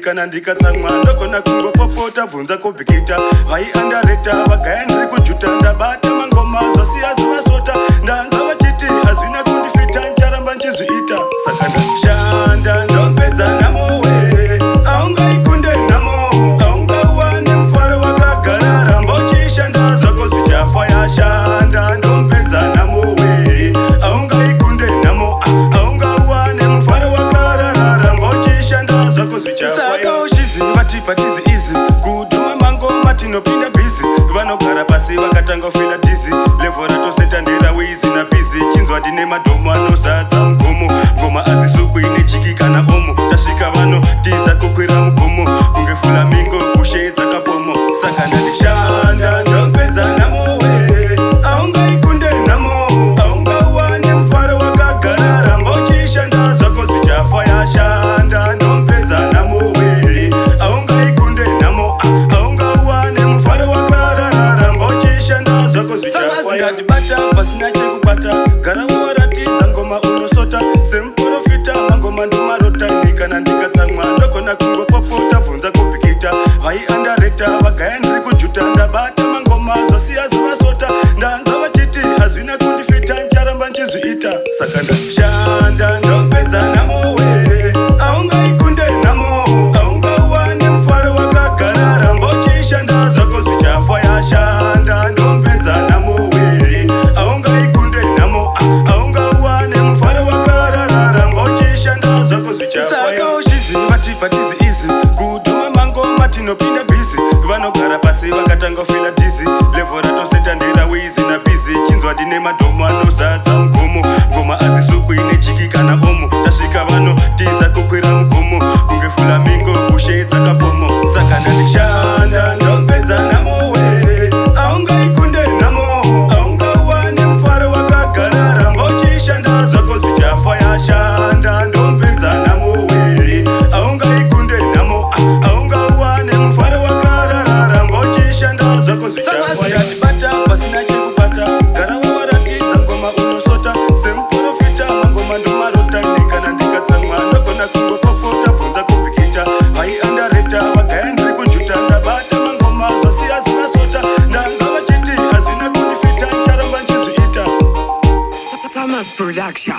kana ndikatsamwa ndogona kungopopota bvunza kubhikita vai andareta vagaya ndiri kujuta ndabata mangoma zvosiya zvivasota ndanzwa vachiti hazvina kundifita ncharamba nchizviita saka ndashanda ndompedza namowe aungaikunde namo aungauwane mufaro wakagara ramba uchishanda zvako zvichafa yashanda ndompedza namowe aungaikunde namo aungauwane mufaro wakarara ramba uchishanda zvako zvichafa saka ushiziva tipatizi izi kudhuma mangoma tinopinda bhizi vanogara pasi vakatanga kufila dhizi levho ratoseta nderawizi nabizi chinzwa ndine madhomo anozadza mugomo ngoma adzisukwi nechiki kana omo tasvika vano tiza kukwira mugomo kunge fulamingo kushe dzakapomo saka ndandishanda ndompedza namowe aungaikunde namo aungauwane mufaro wakagara ramba uchishanda zvako zvichafa yashanda ndompedza namowe aungaikunde namo aungauwane mufaro wakarara ramba uchishanda zvako zvichafa ngatibata pasina chekubata gara waratidza ngoma unosota semuprofita mangoma ndomarota kana ndikatsamwa ndogona kungopopota bvunza kubhikita vai andareta vagaya ndiri kujuta ndabata mangoma zvosiya zvivasota ndanzwa vachiti hazvina kundifita ncharamba nchizviita saka ndashanda ndompedza namowe aungaikunde namo aungauwane mufaro wakagara ramba uchishanda zvako zvichafa yashanda ndompedza namowe aungaikunde namo aungauwane mufaro wakarara ramba uchishanda zvako zvichafa saka ushiziva tipatizi izi kudhuma mangoma tinopinda bhizi vanogara pasi vakatanga kufila dhizi levho ratoseta nderawizi nabizi chinzwa ndine madhomo anozadza mugomo ngoma adzisukwi nechiki kana omo tasvika vano tiza kukwira mugomo kunge fulamingo kushe dzakapomo saka ndandishanda ndompedza namowe aungaikunde namo aungauwane mufaro wakagara ramba uchishanda zvako zvichafa yashanda ndompedza namowe aungaikunde namo aungauwane mufaro wakarara ramba uchishanda zvako zvichafa yatibata pasina chekubata gara waratidza ngoma unosota semuprofita mangoma ndomarota kana ndikatsamwa ndogona kungopopota bvunza kubhikita vai andareta vagaya ndiri kujuta ndabata mangoma zvosiya zvivasota ndanzwa vachiti hazvina kundifita ncharamba nchizviita Summers Production.